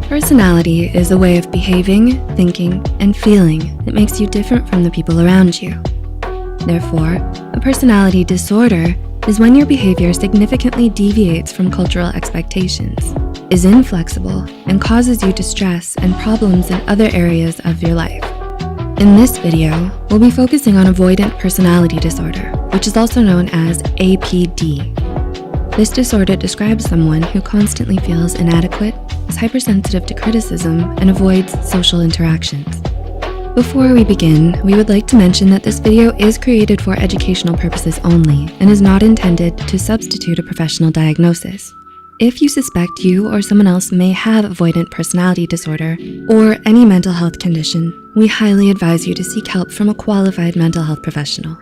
Personality is a way of behaving, thinking, and feeling that makes you different from the people around you. Therefore, a personality disorder is when your behavior significantly deviates from cultural expectations, is inflexible, and causes you distress and problems in other areas of your life. In this video, we'll be focusing on Avoidant Personality Disorder, which is also known as APD. This disorder describes someone who constantly feels inadequate, is hypersensitive to criticism, and avoids social interactions. Before we begin, we would like to mention that this video is created for educational purposes only and is not intended to substitute a professional diagnosis. If you suspect you or someone else may have avoidant personality disorder or any mental health condition, we highly advise you to seek help from a qualified mental health professional.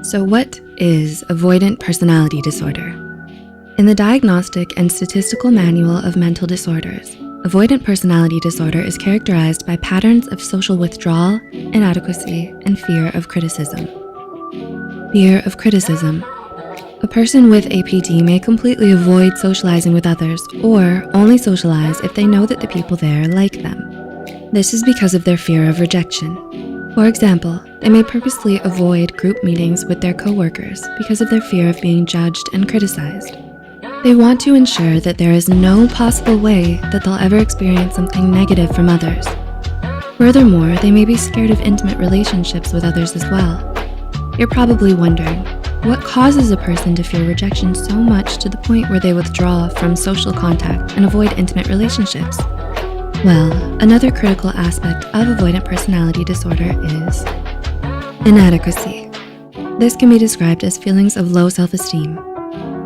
So what is avoidant personality disorder? In the Diagnostic and Statistical Manual of Mental Disorders, avoidant personality disorder is characterized by patterns of social withdrawal, inadequacy, and fear of criticism. Fear of criticism. A person with APD may completely avoid socializing with others or only socialize if they know that the people there like them. This is because of their fear of rejection. For example, they may purposely avoid group meetings with their coworkers because of their fear of being judged and criticized. They want to ensure that there is no possible way that they'll ever experience something negative from others. Furthermore, they may be scared of intimate relationships with others as well. You're probably wondering, what causes a person to fear rejection so much to the point where they withdraw from social contact and avoid intimate relationships? Well, another critical aspect of avoidant personality disorder is inadequacy. This can be described as feelings of low self-esteem.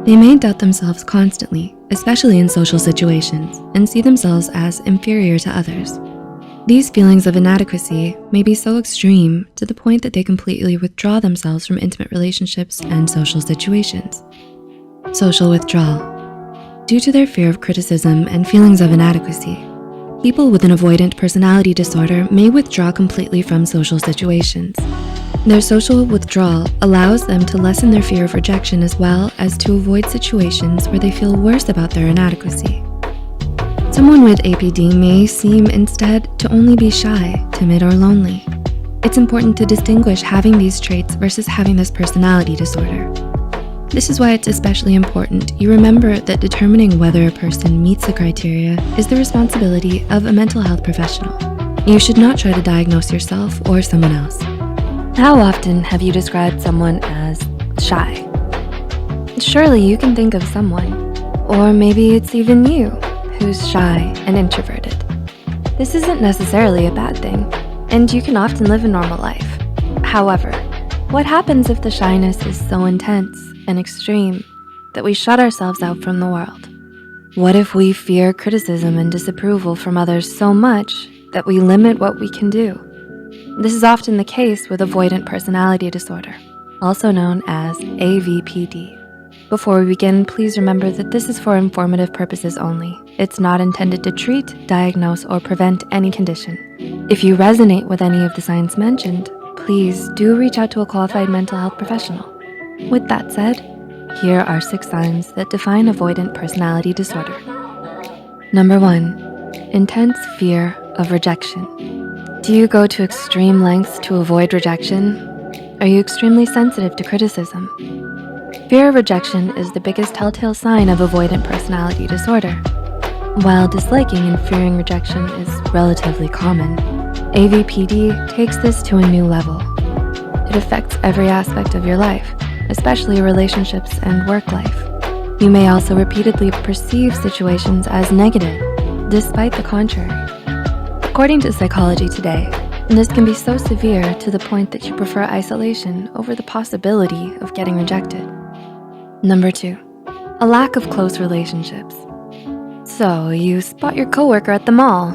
They may doubt themselves constantly, especially in social situations, and see themselves as inferior to others. These feelings of inadequacy may be so extreme to the point that they completely withdraw themselves from intimate relationships and social situations. Social withdrawal. Due to their fear of criticism and feelings of inadequacy, people with an avoidant personality disorder may withdraw completely from social situations. Their social withdrawal allows them to lessen their fear of rejection as well as to avoid situations where they feel worse about their inadequacy. Someone with APD may seem instead to only be shy, timid, or lonely. It's important to distinguish having these traits versus having this personality disorder. This is why it's especially important you remember that determining whether a person meets the criteria is the responsibility of a mental health professional. You should not try to diagnose yourself or someone else. How often have you described someone as shy? Surely you can think of someone, or maybe it's even you, who's shy and introverted. This isn't necessarily a bad thing, and you can often live a normal life. However, what happens if the shyness is so intense and extreme that we shut ourselves out from the world? What if we fear criticism and disapproval from others so much that we limit what we can do? This is often the case with avoidant personality disorder, also known as AvPD. Before we begin, please remember that this is for informative purposes only. It's not intended to treat, diagnose, or prevent any condition. If you resonate with any of the signs mentioned, please do reach out to a qualified mental health professional. With that said, here are 6 signs that define avoidant personality disorder. Number 1, intense fear of rejection. Do you go to extreme lengths to avoid rejection? Are you extremely sensitive to criticism? Fear of rejection is the biggest telltale sign of avoidant personality disorder. While disliking and fearing rejection is relatively common, AvPD takes this to a new level. It affects every aspect of your life, especially relationships and work life. You may also repeatedly perceive situations as negative, despite the contrary. According to Psychology Today, this can be so severe to the point that you prefer isolation over the possibility of getting rejected. Number 2, a lack of close relationships. So you spot your coworker at the mall.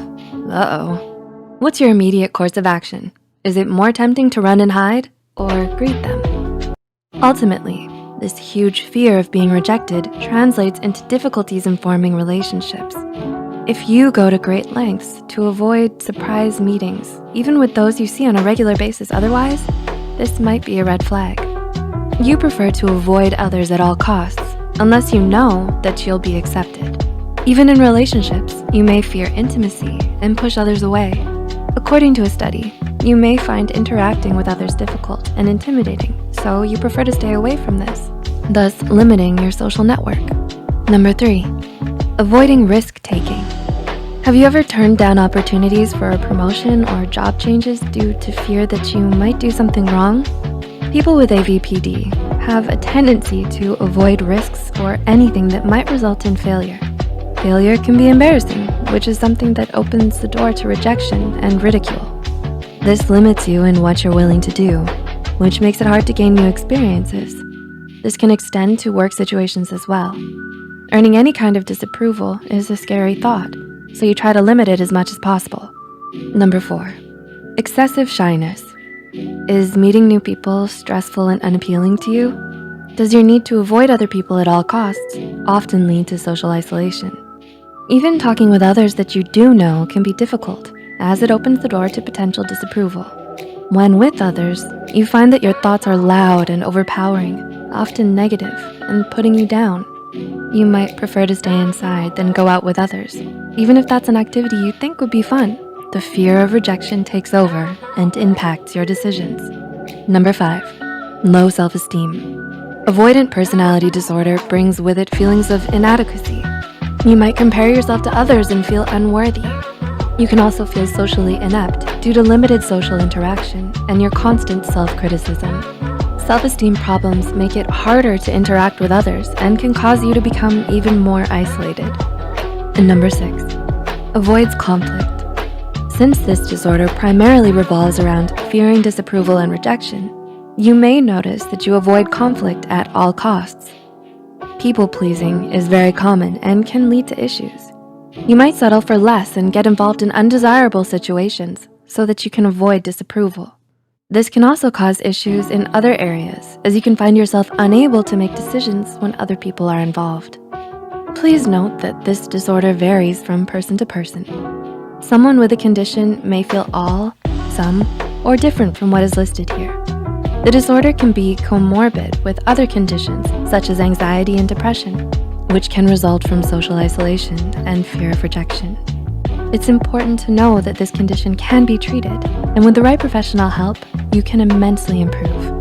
Uh-oh. What's your immediate course of action? Is it more tempting to run and hide or greet them? Ultimately, this huge fear of being rejected translates into difficulties in forming relationships. If you go to great lengths to avoid surprise meetings, even with those you see on a regular basis otherwise, this might be a red flag. You prefer to avoid others at all costs, unless you know that you'll be accepted. Even in relationships, you may fear intimacy and push others away. According to a study, you may find interacting with others difficult and intimidating, so you prefer to stay away from this, thus limiting your social network. Number 3, avoiding risk-taking. Have you ever turned down opportunities for a promotion or job changes due to fear that you might do something wrong? People with AvPD have a tendency to avoid risks or anything that might result in failure. Failure can be embarrassing, which is something that opens the door to rejection and ridicule. This limits you in what you're willing to do, which makes it hard to gain new experiences. This can extend to work situations as well. Earning any kind of disapproval is a scary thought, so you try to limit it as much as possible. Number 4, excessive shyness. Is meeting new people stressful and unappealing to you? Does your need to avoid other people at all costs often lead to social isolation? Even talking with others that you do know can be difficult, as it opens the door to potential disapproval. When with others, you find that your thoughts are loud and overpowering, often negative, and putting you down. You might prefer to stay inside than go out with others, even if that's an activity you think would be fun. The fear of rejection takes over and impacts your decisions. Number 5, low self-esteem. Avoidant personality disorder brings with it feelings of inadequacy. You might compare yourself to others and feel unworthy. You can also feel socially inept due to limited social interaction and your constant self-criticism. Self-esteem problems make it harder to interact with others and can cause you to become even more isolated. And number 6, avoids conflict. Since this disorder primarily revolves around fearing disapproval and rejection, you may notice that you avoid conflict at all costs. People-pleasing is very common and can lead to issues. You might settle for less and get involved in undesirable situations so that you can avoid disapproval. This can also cause issues in other areas, as you can find yourself unable to make decisions when other people are involved. Please note that this disorder varies from person to person. Someone with a condition may feel all, some, or different from what is listed here. The disorder can be comorbid with other conditions such as anxiety and depression, which can result from social isolation and fear of rejection. It's important to know that this condition can be treated, and with the right professional help, you can immensely improve.